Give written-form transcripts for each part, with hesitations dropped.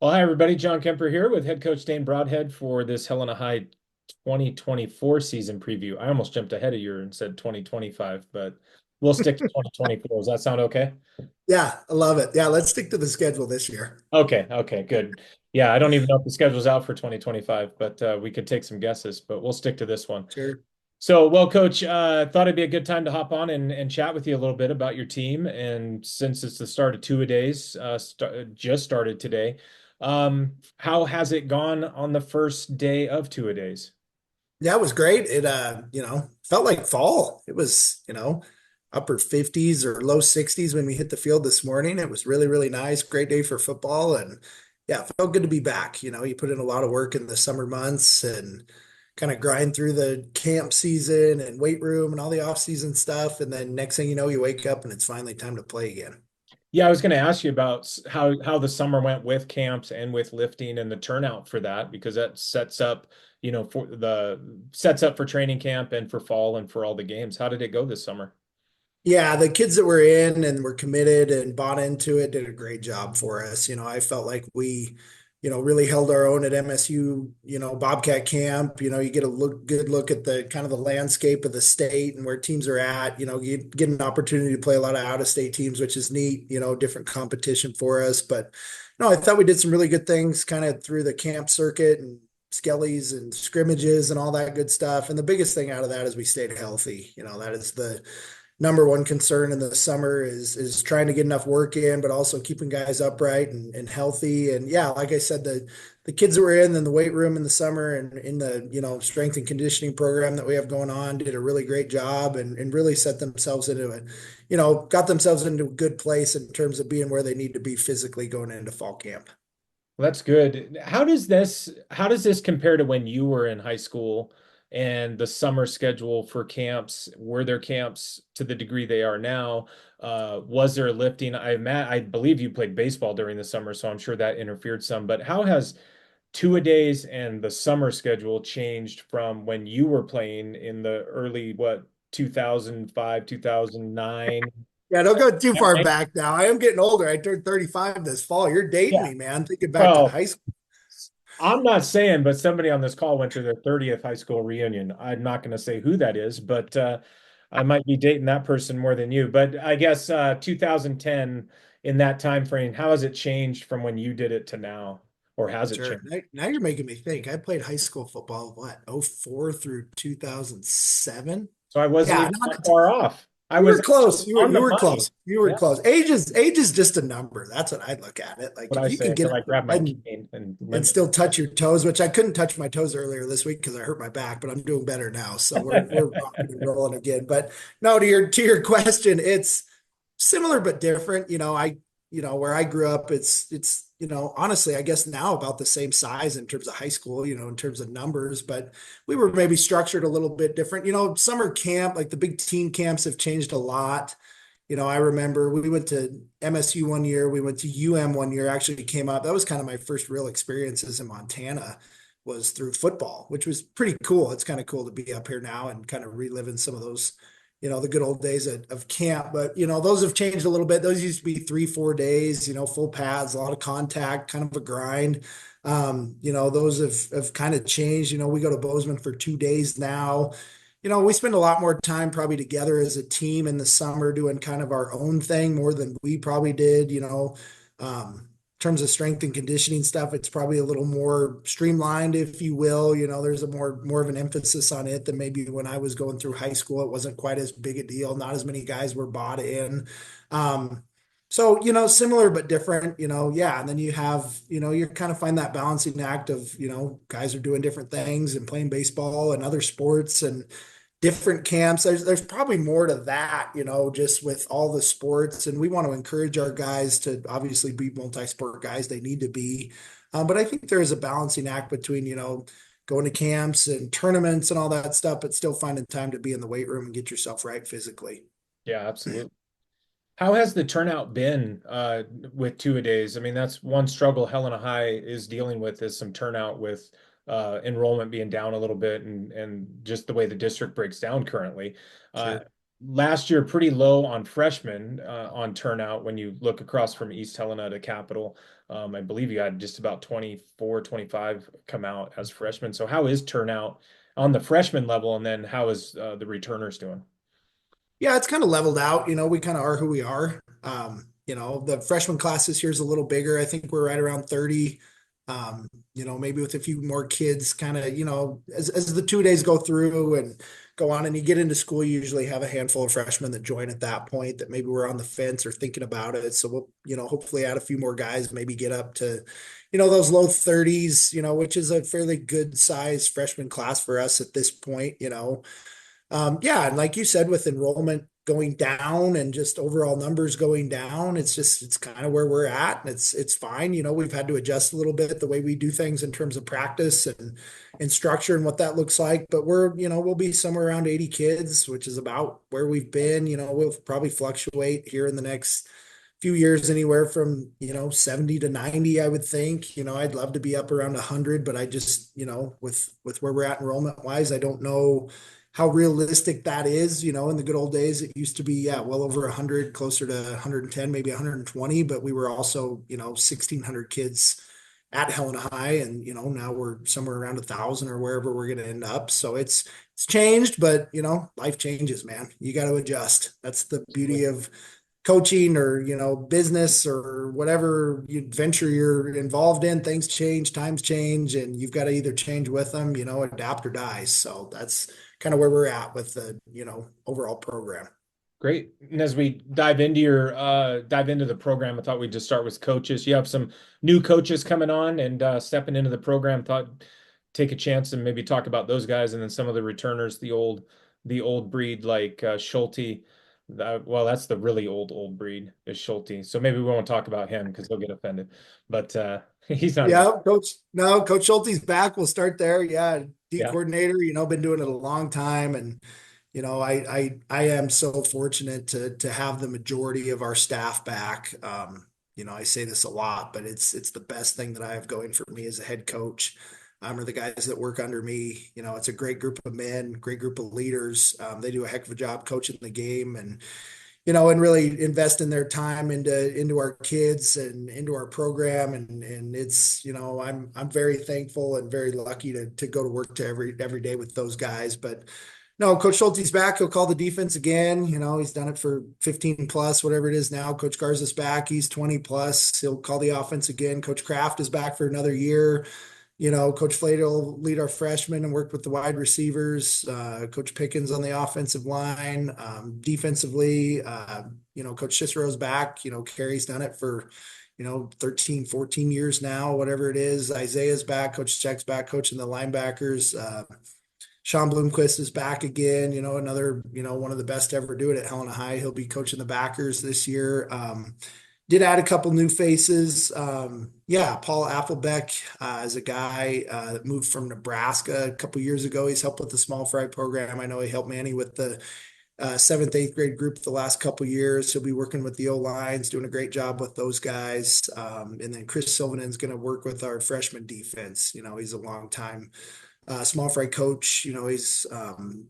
Well, hi everybody. John Kemper here with head coach Dane Broadhead for this Helena High 2024 season preview. I almost jumped ahead of you and said 2025, but we'll stick to 2024. Does that sound okay? Yeah, I love it. Yeah, let's stick to the schedule this year. Okay, good. Yeah, I don't even know if the schedule's out for 2025, but we could take some guesses, but we'll stick to this one. Sure. So, well, Coach, thought it'd be a good time to hop on and chat with you a little bit about your team. And since it's the start of two-a-days, just started today, how has it gone on the first day of two-a-days? Yeah, it was great. It felt like fall. It was, upper 50s or low 60s when we hit the field this morning. It was really, really nice. Great day for football. And yeah, it felt good to be back. You put in a lot of work in the summer months and kind of grind through the camp season and weight room and all the off-season stuff. And then next thing you know, you wake up and it's finally time to play again. Yeah, I was going to ask you about how the summer went with camps and with lifting and the turnout for that, because that sets up, for the sets up for training camp and for fall and for all the games. How did it go this summer? Yeah, the kids that were in and were committed and bought into it did a great job for us. I felt like we, really held our own at MSU, Bobcat Camp. You get a good look at the kind of the landscape of the state and where teams are at. You get an opportunity to play a lot of out-of-state teams, which is neat, different competition for us. But no, I thought we did some really good things kind of through the camp circuit and skellies and scrimmages and all that good stuff. And the biggest thing out of that is we stayed healthy. That is the number one concern in the summer is trying to get enough work in, but also keeping guys upright and healthy. And yeah, like I said, the kids that were in the weight room in the summer and in the strength and conditioning program that we have going on did a really great job and really set themselves into it, got themselves into a good place in terms of being where they need to be physically going into fall camp. Well, that's good. How does this compare to when you were in high school and the summer schedule for camps? Were there camps to the degree they are now? Was there lifting? I believe you played baseball during the summer, so I'm sure that interfered some. But how has two-a-days and the summer schedule changed from when you were playing in the early, 2005, 2009? Yeah, don't go too That far right? back now. I am getting older. I turned 35 this fall. You're dating Yeah. me, man. Thinking back to Well, high school. I'm not saying, but somebody on this call went to their 30th high school reunion. I'm not going to say who that is, but I might be dating that person more than you. But I guess 2010 in that time frame, how has it changed from when you did it to now, or has it Sure. changed? Now you're making me think. I played high school football, what, 04 through 2007? So I wasn't Yeah, even not that far off. I you was were actually close. You were on you the were money. close. You were Yeah, close. Age is just a number. That's what I look at it. Like what if I you can say get until up I grab my and cane and and limp still touch your toes, which I couldn't touch my toes earlier this week because I hurt my back, but I'm doing better now. So we're it. rocking and rolling again. But no, to your question, it's similar but different. Where I grew up, it's honestly, I guess now about the same size in terms of high school, in terms of numbers, but we were maybe structured a little bit different. Summer camp, like the big team camps have changed a lot. I remember we went to MSU one year, we went to UM one year, actually came up. That was kind of my first real experiences in Montana was through football, which was pretty cool. It's kind of cool to be up here now and kind of reliving some of those, the good old days of camp. But, those have changed a little bit. Those used to be 3, 4 days, full pads, a lot of contact, kind of a grind. Those have kind of changed. We go to Bozeman for 2 days now. We spend a lot more time probably together as a team in the summer doing kind of our own thing more than we probably did, in terms of strength and conditioning stuff, it's probably a little more streamlined, if you will. There's a more of an emphasis on it than maybe when I was going through high school. It wasn't quite as big a deal. Not as many guys were bought in. So, similar but different, yeah. And then you kind of find that balancing act of, guys are doing different things and playing baseball and other sports and different camps. There's probably more to that, just with all the sports. And we want to encourage our guys to obviously be multi-sport guys. They need to be. But I think there is a balancing act between, going to camps and tournaments and all that stuff, but still finding time to be in the weight room and get yourself right physically. Yeah, absolutely. How has the turnout been with two-a-days? I mean, that's one struggle Helena High is dealing with is some turnout with enrollment being down a little bit and just the way the district breaks down currently. Uh, Sure. last year pretty low on freshmen on turnout when you look across from East Helena to Capital. I believe you had just about 24, 25 come out as freshmen. So how is turnout on the freshman level, and then how is the returners doing? Yeah, it's kind of leveled out. We kind of are who we are. The freshman class this year is a little bigger. I think we're right around 30. Maybe with a few more kids, kind of, as the 2 days go through and go on and you get into school, you usually have a handful of freshmen that join at that point that maybe we're on the fence or thinking about it. So we'll, hopefully add a few more guys, maybe get up to, those low 30s, which is a fairly good size freshman class for us at this point. Yeah, and like you said, with enrollment going down and just overall numbers going down, it's kind of where we're at, and it's fine. We've had to adjust a little bit the way we do things in terms of practice and structure and what that looks like. But we'll be somewhere around 80 kids, which is about where we've been. We'll probably fluctuate here in the next few years anywhere from 70 to 90, I would think. I'd love to be up around 100, but I just with where we're at enrollment wise, I don't know how realistic that is. In the good old days, it used to be, yeah, well over 100, closer to 110, maybe 120, but we were also 1,600 kids at Helena High, and now we're somewhere around 1,000 or wherever we're going to end up. So it's changed, but life changes, man. You got to adjust. That's the beauty of coaching, or business, or whatever venture you're involved in. Things change, times change, and you've got to either change with them, adapt or die. So that's kind of where we're at with the overall program. Great. And as we dive into the program, I thought we'd just start with coaches. You have some new coaches coming on and stepping into the program. Thought take a chance and maybe talk about those guys, and then some of the returners, the old breed like Schulte. Well, that's the really old breed is Schulte. So maybe we won't talk about him because he'll get offended. But he's not a Yeah, coach. No, Coach Schulte's back. We'll start there. Yeah, D yeah. coordinator. Been doing it a long time, and I am so fortunate to have the majority of our staff back. I say this a lot, but it's the best thing that I have going for me as a head coach. Or the guys that work under me. It's a great group of men, great group of leaders. They do a heck of a job coaching the game, and really invest in their time into our kids and into our program. And it's, I'm very thankful and very lucky to go to work to every day with those guys. But no, Coach Schulte's back. He'll call the defense again. He's done it for 15 plus, whatever it is now. Coach Garza's back. He's 20 plus. He'll call the offense again. Coach Kraft is back for another year. Coach Flade will lead our freshmen and work with the wide receivers. Coach Pickens on the offensive line. Defensively, Coach Cicero's back. Carey's done it for, 13, 14 years now, whatever it is. Isaiah's back. Coach Check's back coaching the linebackers. Sean Bloomquist is back again, another, one of the best to ever do it at Helena High. He'll be coaching the backers this year. Did add a couple new faces. Yeah, Paul Applebeck is a guy that moved from Nebraska a couple years ago. He's helped with the small fry program. I know he helped Manny with the seventh, eighth grade group the last couple years. He'll be working with the O lines, doing a great job with those guys. And then Chris Silvanen's going to work with our freshman defense. He's a long time small fry coach. He's done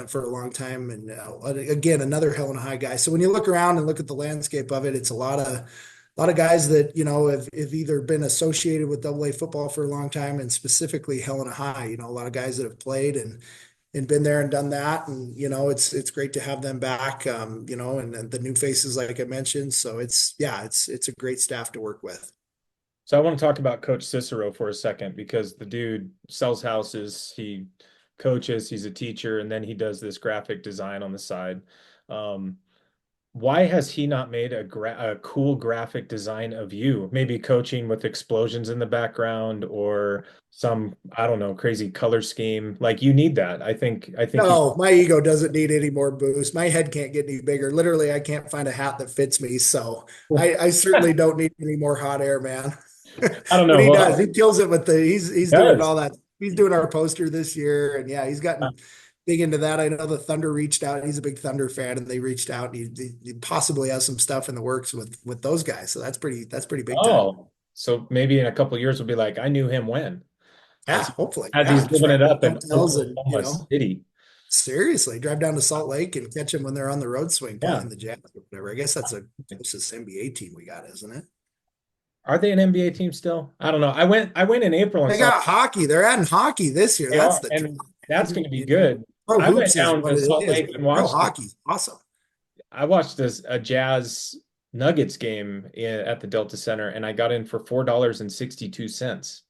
it for a long time, and again, another Helena High guy. So when you look around and look at the landscape of it, it's a lot of guys that have either been associated with AA football for a long time, and specifically Helena High. A lot of guys that have played and been there and done that, and it's great to have them back. And the new faces like I mentioned. So it's a great staff to work with. So I want to talk about Coach Cicero for a second because the dude sells houses, he coaches, he's a teacher, and then he does this graphic design on the side. Um, why has he not made a cool graphic design of you? Maybe coaching with explosions in the background or some, I don't know, crazy color scheme. Like you need that. I think you No, my ego doesn't need any more boost. My head can't get any bigger. Literally, I can't find a hat that fits me. So I certainly don't need any more hot air, man. I don't But know. he does. Well, He kills it with he's he doing does. all that. He's doing our poster this year. And yeah, he's gotten big into that. I know the Thunder reached out. He's a big Thunder fan, and they reached out, and he possibly has some stuff in the works with those guys. So that's pretty big time. Oh, so maybe in a couple of years we'll be like, I knew him when, Yeah, as hopefully. as Yeah, he's just living write it book up in hotels and Oklahoma City. Seriously, drive down to Salt Lake and catch them when they're on the road swing Yeah. playing the Jazz or whatever. I guess that's the closest NBA team we got, isn't it? Are they an NBA team still? I don't know. I went in April and They saw got hockey. They're adding hockey this year. they That's are, the draw. and that's going to be You know, good. pro I went hoops is down what to it Salt is, Lake but and pro watched it. hockey's awesome. I watched a Jazz Nuggets game at the Delta Center, and I got in for $4.62. So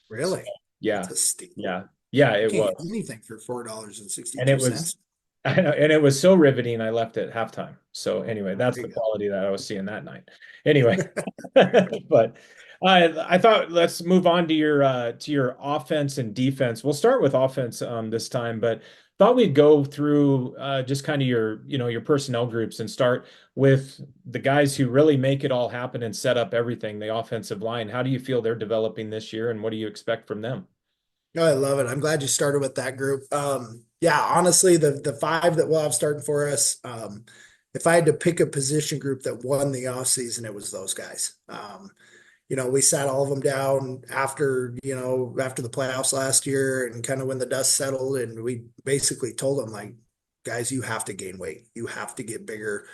Really? That's yeah, a steal. yeah, yeah, You it can't get was. anything for $4 and And it 62 was cents. I know, and it was so riveting I left at halftime. So anyway, that's There the you quality that I was seeing that night. Anyway, but I thought let's move on to your offense and defense. We'll start with offense this time, but thought we'd go through just kind of your your personnel groups and start with the guys who really make it all happen and set up everything, the offensive line. How do you feel they're developing this year, and what do you expect from them? Oh, I love it. I'm glad you started with that group. Yeah, honestly, the five that we'll have starting for us, if I had to pick a position group that won the offseason, it was those guys. We sat all of them down after, after the playoffs last year and kind of when the dust settled, and we basically told them, like, guys, you have to gain weight. You have to get bigger.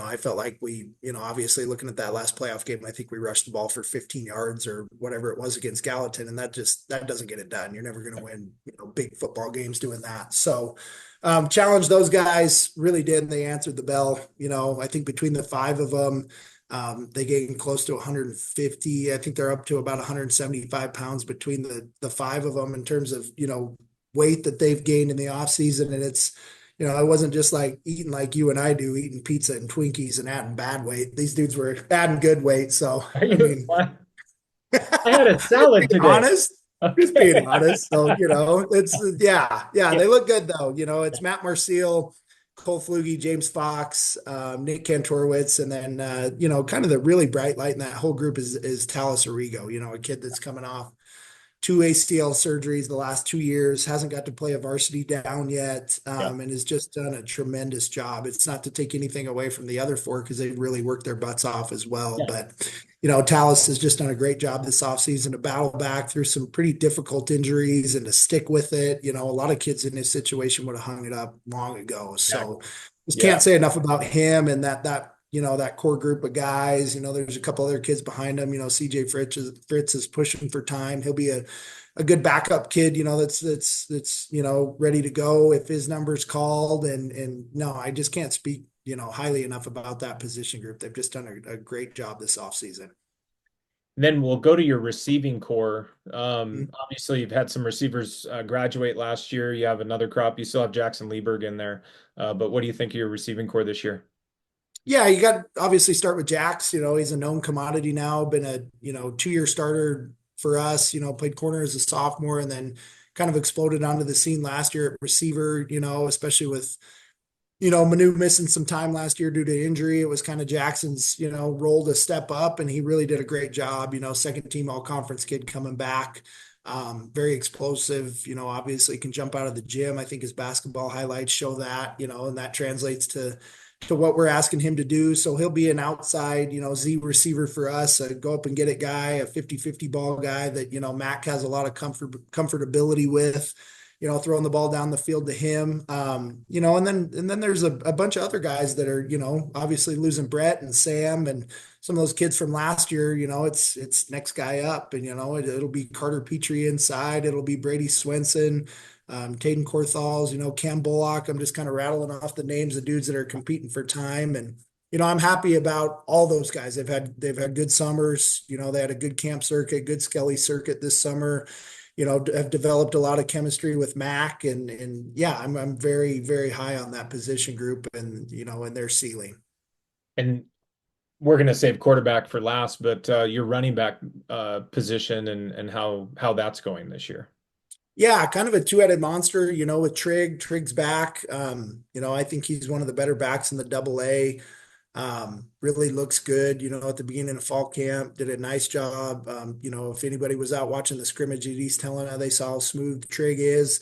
I felt like we, obviously looking at that last playoff game, I think we rushed the ball for 15 yards or whatever it was against Gallatin, and that doesn't get it done. You're never going to win, big football games doing that. So, challenge those guys really did, and they answered the bell. I think between the five of them, they gained close to 150. I think they're up to about 175 pounds between the five of them in terms of, weight that they've gained in the off season, and it's it wasn't just like eating like you and I do, eating pizza and Twinkies and adding bad weight. These dudes were adding good weight. So, Are I you? mean, I had a salad being today. honest, just being Okay. honest. So, it's, yeah, Yeah. they look good though. It's Matt Marcil, Cole Flugie, James Fox, Nick Kantorowitz, and then, kind of the really bright light in that whole group is Talis Arrigo, a kid that's coming off two ACL surgeries the last 2 years, hasn't got to play a varsity down yet, Yeah. and has just done a tremendous job. It's not to take anything away from the other four because they really worked their butts off as well. Yeah. But, Tallis has just done a great job this offseason to battle back through some pretty difficult injuries and to stick with it. A lot of kids in this situation would have hung it up long ago. So just Yeah. can't say enough about him and that core group of guys. There's a couple other kids behind him. CJ Fritz is pushing for time. He'll be a good backup kid, that's ready to go if his number's called. And no, I just can't speak, highly enough about that position group. They've just done a great job this offseason. Then we'll go to your receiving core. Obviously, you've had some receivers graduate last year. You have another crop. You still have Jackson Lieberg in there. But what do you think of your receiving core this year? Yeah, you got obviously start with Jax. He's a known commodity now, been a, 2-year starter for us, played corner as a sophomore and then kind of exploded onto the scene last year at receiver, especially with, Manu missing some time last year due to injury. It was kind of Jackson's, role to step up, and he really did a great job. Second team all conference kid coming back. Very explosive, obviously can jump out of the gym. I think his basketball highlights show that, and that translates to what we're asking him to do. So he'll be an outside, Z receiver for us, a go up and get it guy, a 50-50 ball guy that, Mac has a lot of comfortability with, throwing the ball down the field to him. And then there's a bunch of other guys that are, obviously losing Brett and Sam and some of those kids from last year. It's next guy up, and it'll be Carter Petrie inside, it'll be Brady Swenson, Caden Corthals, Cam Bullock. I'm just kind of rattling off the names of dudes that are competing for time. And, I'm happy about all those guys. They've had good summers. They had a good camp circuit, good Skelly circuit this summer. Have developed a lot of chemistry with Mac, and yeah, I'm very, very high on that position group and, and their ceiling. And we're going to save quarterback for last, but your running back position and how that's going this year. Yeah, kind of a two-headed monster, with Trig. Trig's back. I think he's one of the better backs in the double A. Really looks good, at the beginning of fall camp, did a nice job. If anybody was out watching the scrimmage at East Helena, they saw how smooth Trig is.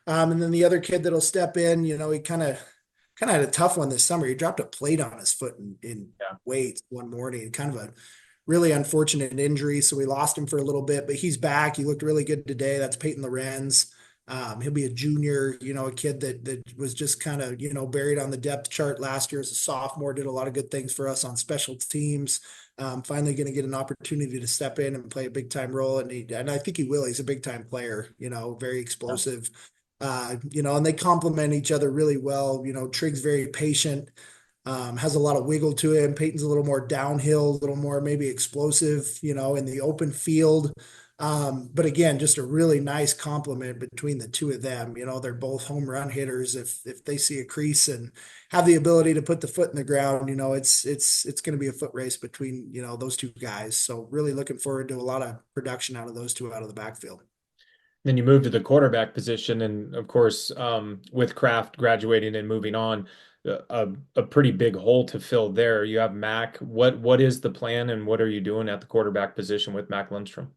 And then the other kid that'll step in, he kind of had a tough one this summer. He dropped a plate on his foot in Yeah. weights one morning, kind of a really unfortunate injury. So we lost him for a little bit, but he's back. He looked really good today. That's Peyton Lorenz. He'll be a junior, a kid that was just kind of, buried on the depth chart last year as a sophomore, did a lot of good things for us on special teams. Finally going to get an opportunity to step in and play a big time role. And I think he will. He's a big time player, very explosive. And they complement each other really well. Trig's very patient, has a lot of wiggle to him. Peyton's a little more downhill, a little more maybe explosive, in the open field. But again, just a really nice compliment between the two of them. They're both home run hitters. If they see a crease and have the ability to put the foot in the ground, it's going to be a foot race between those two guys. So really looking forward to a lot of production out of those two out of the backfield. Then you move to the quarterback position, and of course, with Kraft graduating and moving on, a pretty big hole to fill there. You have Mac. What is the plan, and what are you doing at the quarterback position with Mac Lindstrom?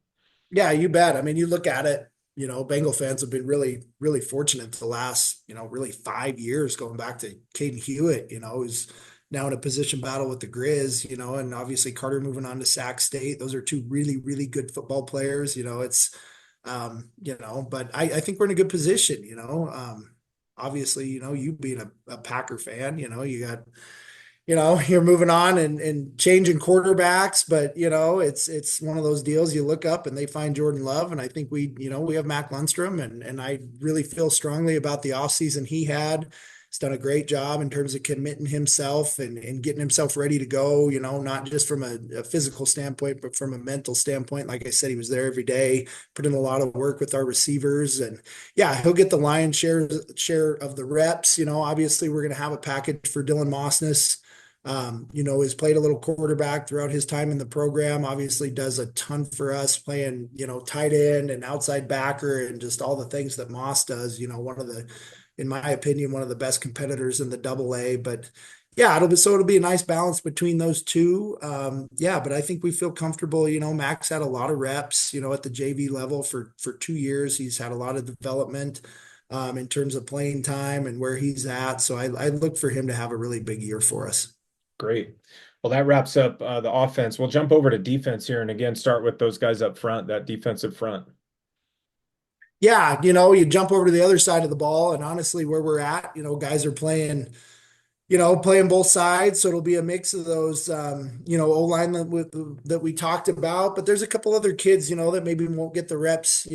Yeah, you bet. I mean, you look at it, Bengal fans have been really, really fortunate the last, really 5 years going back to Caden Hewitt, who's now in a position battle with the Grizz, and obviously Carter moving on to Sac State. Those are two really, really good football players. But I think we're in a good position, obviously, you being a Packer fan, you got you're moving on and changing quarterbacks, but it's one of those deals you look up and they find Jordan Love. And I think we have Mac Lundstrom and I really feel strongly about the offseason he had. He's done a great job in terms of committing himself and getting himself ready to go, not just from a physical standpoint, but from a mental standpoint. Like I said, he was there every day, put in a lot of work with our receivers. And yeah, he'll get the lion's share of the reps. Obviously we're going to have a package for Dylan Mossness. Has played a little quarterback throughout his time in the program, obviously does a ton for us playing, tight end and outside backer and just all the things that Moss does, in my opinion, one of the best competitors in the AA. But yeah, it'll be a nice balance between those two. Yeah, but I think we feel comfortable. Max had a lot of reps, at the JV level for 2 years. He's had a lot of development in terms of playing time and where he's at. So I look for him to have a really big year for us. Great. Well, that wraps up the offense. We'll jump over to defense here and again start with those guys up front, that defensive front. Yeah, you jump over to the other side of the ball, and honestly, where we're at, guys are playing both sides. So it'll be a mix of those, O-line that we talked about. But there's a couple other kids, that maybe won't get the reps,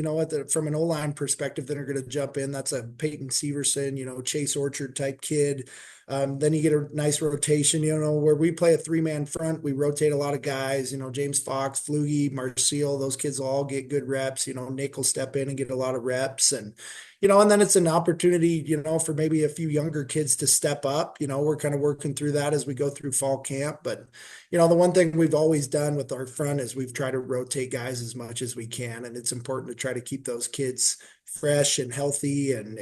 from an O-line perspective that are going to jump in. That's a Peyton Severson, Chase Orchard type kid. Then you get a nice rotation, where we play a three-man front. We rotate a lot of guys, James Fox, Flugie, Marcel, those kids will all get good reps. Nick will step in and get a lot of reps. And then it's an opportunity, for maybe a few younger kids to step up. We're kind of working through that as we go through fall camp. But, the one thing we've always done with our front is we've tried to rotate guys as much as we can. And it's important to try to keep those kids fresh and healthy and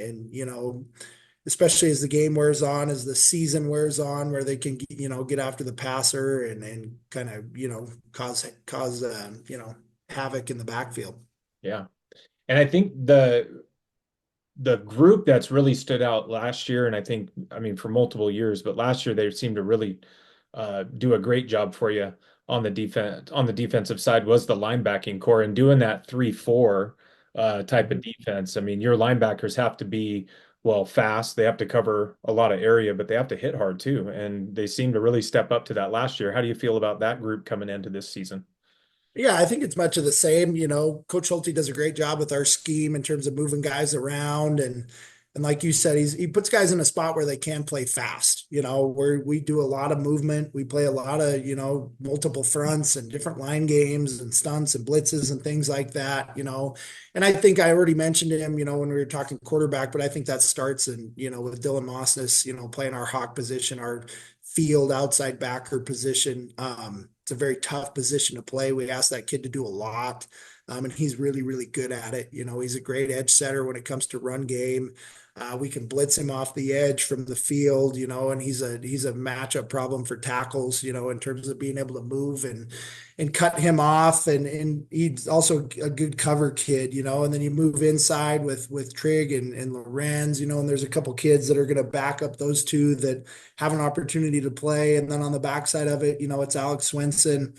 especially as the game wears on, as the season wears on, where they can, get after the passer and kind of, cause havoc in the backfield. Yeah. And I think the group that's really stood out last year, and I mean, for multiple years, but last year they seemed to really do a great job for you on the defensive side was the linebacking core and doing that 3-4 type of defense. I mean, your linebackers have to be well fast. They have to cover a lot of area, but they have to hit hard too. And they seem to really step up to that last year. How do you feel about that group coming into this season? Yeah, I think it's much of the same. Coach Schulte does a great job with our scheme in terms of moving guys around and like you said, he puts guys in a spot where they can play fast, where we do a lot of movement. We play a lot of, multiple fronts and different line games and stunts and blitzes and things like that, And I think I already mentioned him, when we were talking quarterback, but I think that starts in, with Dylan Mossness, playing our hawk position, our field outside backer position. It's a very tough position to play. We ask that kid to do a lot. And he's really, really good at it. He's a great edge setter when it comes to run game. We can blitz him off the edge from the field, and he's a matchup problem for tackles, in terms of being able to move and cut him off. And he's also a good cover kid, and then you move inside with Trig and Lorenz, and there's a couple kids that are going to back up those two that have an opportunity to play. And then on the backside of it, it's Alex Swenson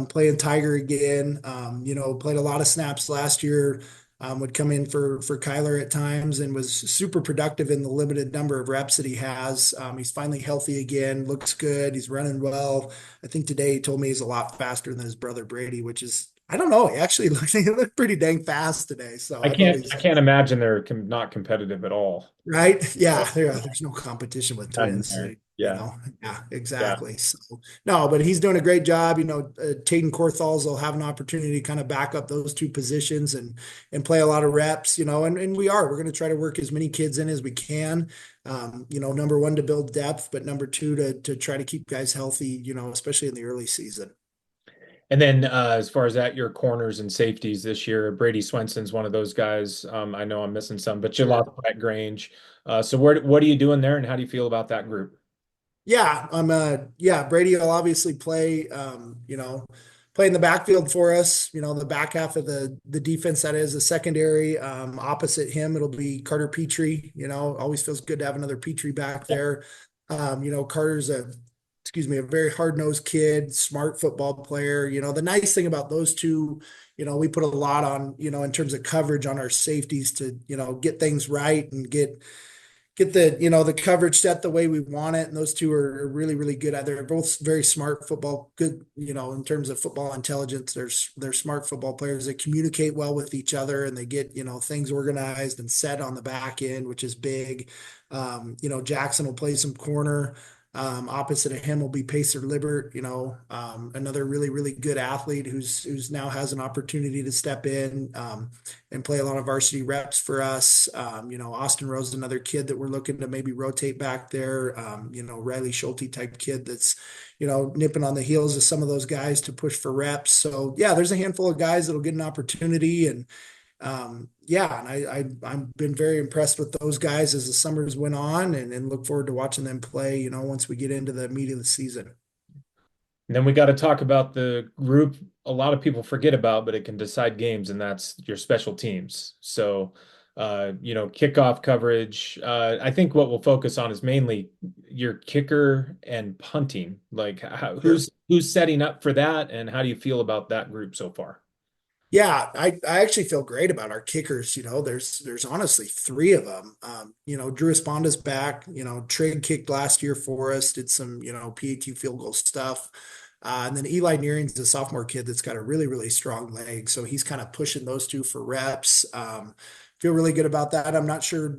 playing Tiger again, played a lot of snaps last year. would come in for Kyler at times and was super productive in the limited number of reps that he has. He's finally healthy again, looks good. He's running well. I think today he told me he's a lot faster than his brother Brady, which is, I don't know. He looked pretty dang fast today. So I thought I he's can't imagine they're not competitive at all. right. Yeah. There's no competition with Not in twins, there. you Yeah. know? Yeah, Yeah. exactly. So no, but he's doing a great job. Taden Corthals will have an opportunity to kind of back up those two positions and play a lot of reps, and we're going to try to work as many kids in as we can. Number one to build depth, but number two to try to keep guys healthy, especially in the early season. And then as far as at your corners and safeties this year, Brady Swenson's one of those guys. I know I'm missing some, but you lost Sure. Brett Grange. So what are you doing there, and how do you feel about that group? Brady will obviously play in the backfield for us, the back half of the defense that is the secondary. Opposite him, it'll be Carter Petrie, always feels good to have another Petrie back there. Carter's a very hard-nosed kid, smart football player. The nice thing about those two, we put a lot on, in terms of coverage on our safeties to, get things right and get the coverage set the way we want it. And those two are really, really good at it. They're both very smart football, good, in terms of football intelligence. They're smart football players. They communicate well with each other and they get, things organized and set on the back end, which is big. Jackson will play some corner. Opposite of him will be Pacer Libert, another really, really good athlete who's now has an opportunity to step in and play a lot of varsity reps for us. Austin Rose, another kid that we're looking to maybe rotate back there. Riley Schulte type kid that's, nipping on the heels of some of those guys to push for reps. So yeah, there's a handful of guys that'll get an opportunity and I've been very impressed with those guys as the summers went on and look forward to watching them play, once we get into the meat of the season. And then we got to talk about the group a lot of people forget about, but it can decide games, and that's your special teams. So, kickoff coverage. I think what we'll focus on is mainly your kicker and punting. Like, Sure. who's setting up for that, and how do you feel about that group so far? Yeah, I actually feel great about our kickers. There's honestly three of them. Drew Esponda's back. Trig kicked last year for us, did some, PAT field goal stuff. And then Eli Nearing's a sophomore kid that's got a really, really strong leg. So he's kind of pushing those two for reps. Feel really good about that. I'm not sure,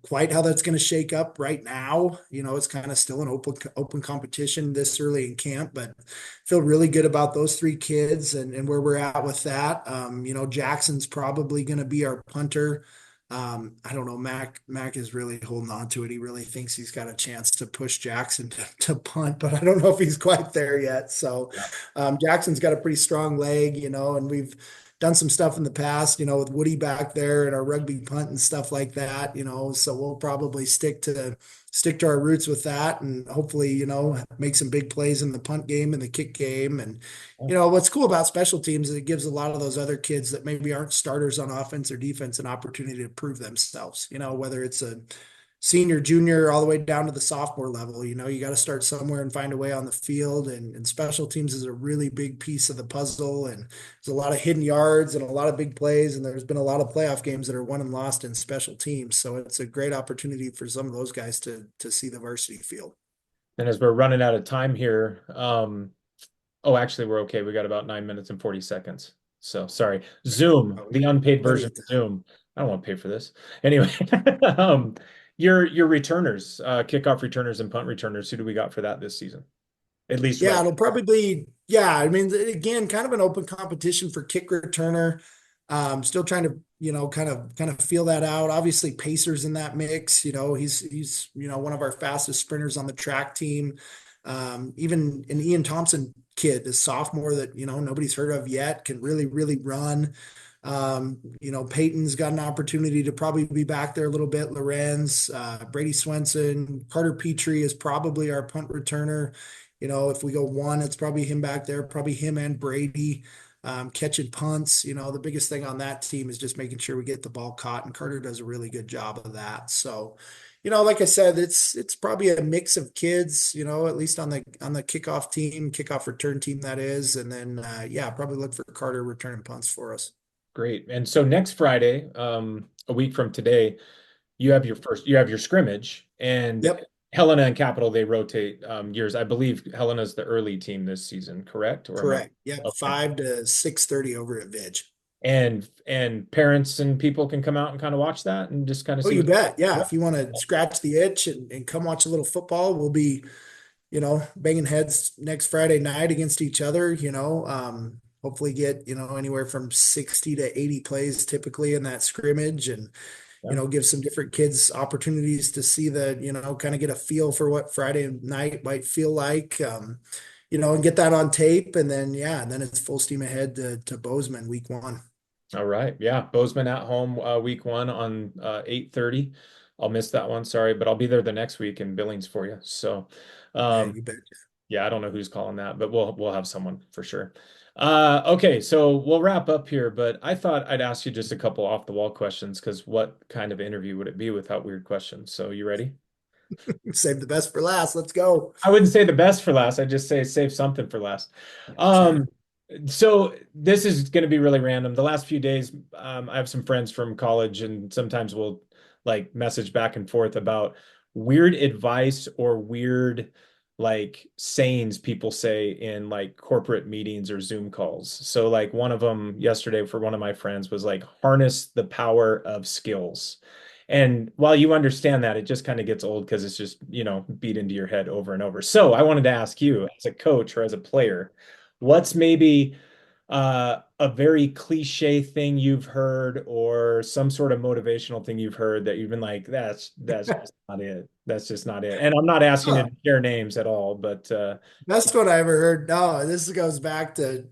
quite how that's going to shake up right now. It's kind of still an open competition this early in camp, but feel really good about those three kids and where we're at with that. Jackson's probably going to be our punter. I don't know. Mac is really holding on to it. He really thinks he's got a chance to push Jackson to punt, but I don't know if he's quite there yet. So Yeah. Jackson's got a pretty strong leg, and we've done some stuff in the past, with Woody back there and our rugby punt and stuff like that, so we'll probably stick to our roots with that and hopefully, make some big plays in the punt game and the kick game. And, what's cool about special teams is it gives a lot of those other kids that maybe aren't starters on offense or defense an opportunity to prove themselves, whether it's a senior, junior, all the way down to the sophomore level. You got to start somewhere and find a way on the field. And special teams is a really big piece of the puzzle. And there's a lot of hidden yards and a lot of big plays. And there's been a lot of playoff games that are won and lost in special teams. So it's a great opportunity for some of those guys to see the varsity field. And as we're running out of time here, oh, actually, we're okay. We got about 9 minutes and 40 seconds. So sorry. Zoom, Oh, the unpaid plenty version of of time. Zoom. I don't want to pay for this. Anyway, um, your returners, kickoff returners and punt returners, who do we got for that this season? At least Yeah, right. it'll probably be, yeah, I mean, again, kind of an open competition for kick returner. Still trying to, kind of feel that out. Obviously, Pacer's in that mix. He's one of our fastest sprinters on the track team. Even an Ian Thompson kid, a sophomore that, nobody's heard of yet, can really, really run. Peyton's got an opportunity to probably be back there a little bit. Lorenz, Brady Swenson, Carter Petrie is probably our punt returner. If we go one, it's probably him back there, probably him and Brady catching punts. The biggest thing on that team is just making sure we get the ball caught, and Carter does a really good job of that. So, like I said, it's probably a mix of kids, at least on the kickoff team, kickoff return team that is, and then yeah, probably look for Carter returning punts for us. Great. And so next Friday, a week from today, you have your scrimmage, and Yep, Helena and Capital, they rotate years. I believe Helena's the early team this season, correct? Or am I? correct. Yep, Okay. 5 to 6:30 over at Vidge. And parents and people can come out and kind of watch that and just kind of Oh, see you what. bet. Yeah, if you want to scratch the itch and come watch a little football, we'll be, banging heads next Friday night against each other, hopefully get, anywhere from 60 to 80 plays typically in that scrimmage and, Yeah. give some different kids opportunities to see kind of get a feel for what Friday night might feel like, and get that on tape. And then, yeah, and then it's full steam ahead to Bozeman week 1. All right. Yeah. Bozeman at home, week one on 8:30. I'll miss that one. Sorry, but I'll be there the next week in Billings for you. So, Man, um, you bet. yeah, I don't know who's calling that, but we'll have someone for sure. Okay, so we'll wrap up here, but I thought I'd ask you just a couple off the wall questions because what kind of interview would it be without weird questions? So you ready? Save the best for last. Let's go. I wouldn't say the best for last. I'd just say save something for last. Sure. Um, so this is going to be really random. The last few days, I have some friends from college, and sometimes we'll like message back and forth about weird advice or weird like sayings people say in like corporate meetings or Zoom calls. So like one of them yesterday for one of my friends was like harness the power of skills. And while you understand that, it just kind of gets old because it's just, beat into your head over and over. So I wanted to ask you, as a coach or as a player, what's maybe a very cliche thing you've heard or some sort of motivational thing you've heard that you've been like, that's just not it. That's just not it. And I'm not asking you Huh. to share names at all, but Best one I ever heard. No, this goes back to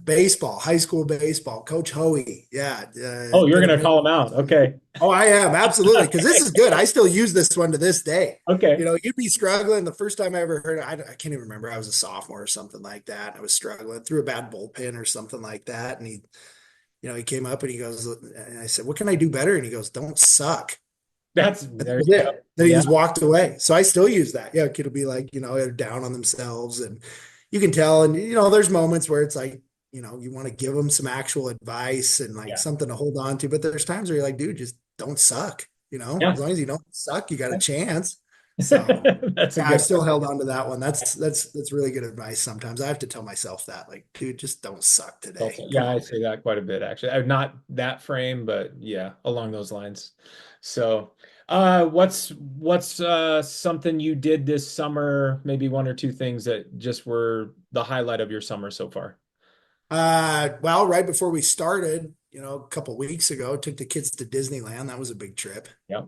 baseball, high school baseball. Coach Hoey. Yeah. oh, you're Did a gonna great. call them out. Okay. Oh, I am. Absolutely. Because this is good. I still use this one to this day. Okay. You'd be struggling. The first time I ever heard it, I can't even remember. I was a sophomore or something like that. I was struggling through a bad bullpen or something like that. And he came up and he goes, and I said, "What can I do better?" And he goes, "Don't suck." And that There was you go. it. Then he Yeah. just walked away. So I still use that. Yeah, a kid will be like, they're down on themselves, and you can tell. And there's moments where it's like, you want to give them some actual advice and like Yeah. something to hold on to. But there's times where you're like, dude, just don't suck. Yeah. As long as you don't suck, you got a chance. So That's a yeah, I've good still held on to that one. That's really good advice. Sometimes I have to tell myself that, like, dude, just don't suck today. also, Come yeah, I on. say that quite a bit actually. Not that frame, but yeah, along those lines. So, what's something you did this summer? Maybe one or two things that just were the highlight of your summer so far. Well, right before we started, a couple weeks ago, took the kids to Disneyland. That was a big trip. Yep.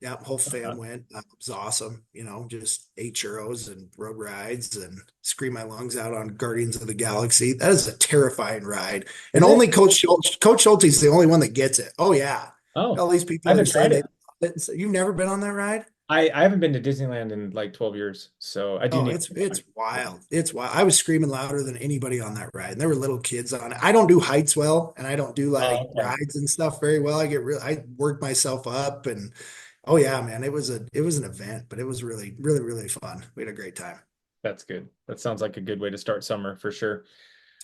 Yeah, whole fam went. It was awesome. Just ate churros and rode rides and screamed my lungs out on Guardians of the Galaxy. That is a terrifying ride. And Is it? only Coach Schulte is the only one that gets it. Oh yeah. Oh, All these I people are haven't saying tried they it. love it. So you've never been on that ride? I haven't been to Disneyland in like 12 years, so I do Oh, need it's wild. It's wild. I was screaming louder than anybody on that ride. And there were little kids on it. I don't do heights well, and I don't do like Oh, okay. rides and stuff very well. I work myself up and oh yeah, man, it was an event, but it was really, really, really fun. We had a great time. That's good. That sounds like a good way to start summer for sure.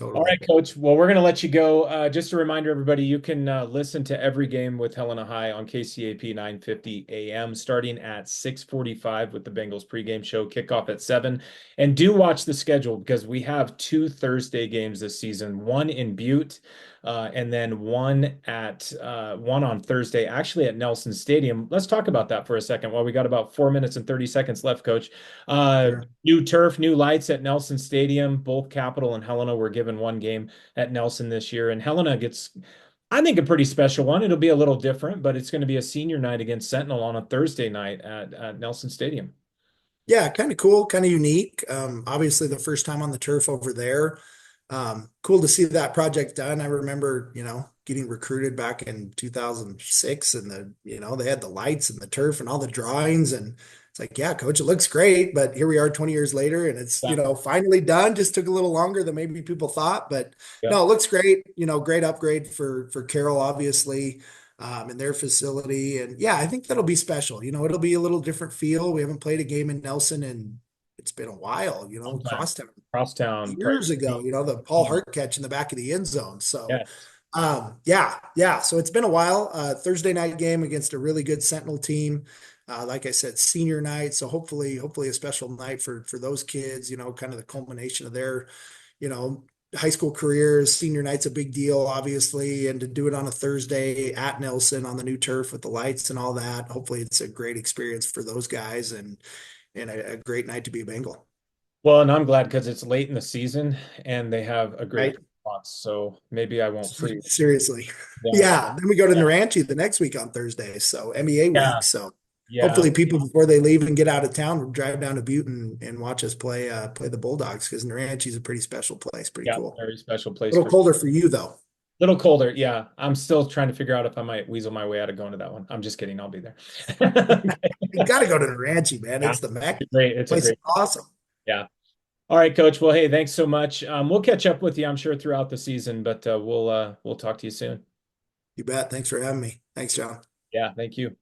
All Totally. right, Coach. Well, we're going to let you go. Just a reminder, everybody, you can listen to every game with Helena High on KCAP 950 AM, starting at 6:45 with the Bengals pregame show, kickoff at 7. And do watch the schedule because we have two Thursday games this season, one in Butte, and then one on Thursday, actually at Nelson Stadium. Let's talk about that for a second while we got about 4 minutes and 30 seconds left, Coach. Sure. New turf, new lights at Nelson Stadium. Both Capital and Helena were given one game at Nelson this year. And Helena gets, I think, a pretty special one. It'll be a little different, but it's going to be a senior night against Sentinel on a Thursday night at Nelson Stadium. Yeah, kind of cool, kind of unique. Obviously the first time on the turf over there. Cool to see that project done. I remember, getting recruited back in 2006 and they had the lights and the turf and all the drawings and it's like, yeah, coach, it looks great, but here we are 20 years later and it's, Yeah. finally done. Just took a little longer than maybe people thought, but Yeah. no, it looks great. Great upgrade for Carroll, obviously, in their facility. And yeah, I think that'll be special. It'll be a little different feel. We haven't played a game in Nelson and it's been a while, Sometime. crosstown Crosstown, years ago, probably. the Paul Hart catch in the back of the end zone. So, Yes. Yeah, yeah. So it's been a while. Thursday night game against a really good Sentinel team. Like I said, senior night. So hopefully a special night for those kids, kind of the culmination of their, you know, high school careers. Senior night's a big deal, obviously, and to do it on a Thursday at Nelson on the new turf with the lights and all that. Hopefully it's a great experience for those guys and a great night to be a Bengal. Well, and I'm glad because it's late in the season and they have a great Right. response. So maybe I won't freeze. Seriously. Yeah. Yeah. Then we go to Naranchi the next week on Thursday. So MEA Yeah. week. So Yeah. hopefully people before they leave and get out of town will drive down to Butte and watch us play the Bulldogs because Naranchi's a pretty special place. Pretty Yeah. cool. Very special A place little for colder for you though. little colder. Yeah. I'm still trying to figure out if I might weasel my way out of going to that one. I'm just kidding. I'll be there. You got to go to Naranchi, man. Yeah. It's the Mecca. It's great. It's a Place is great. awesome. Yeah. All right, Coach. Well, hey, thanks so much. We'll catch up with you, I'm sure, throughout the season, but we'll talk to you soon. You bet. Thanks for having me. Thanks, John. Yeah, thank you.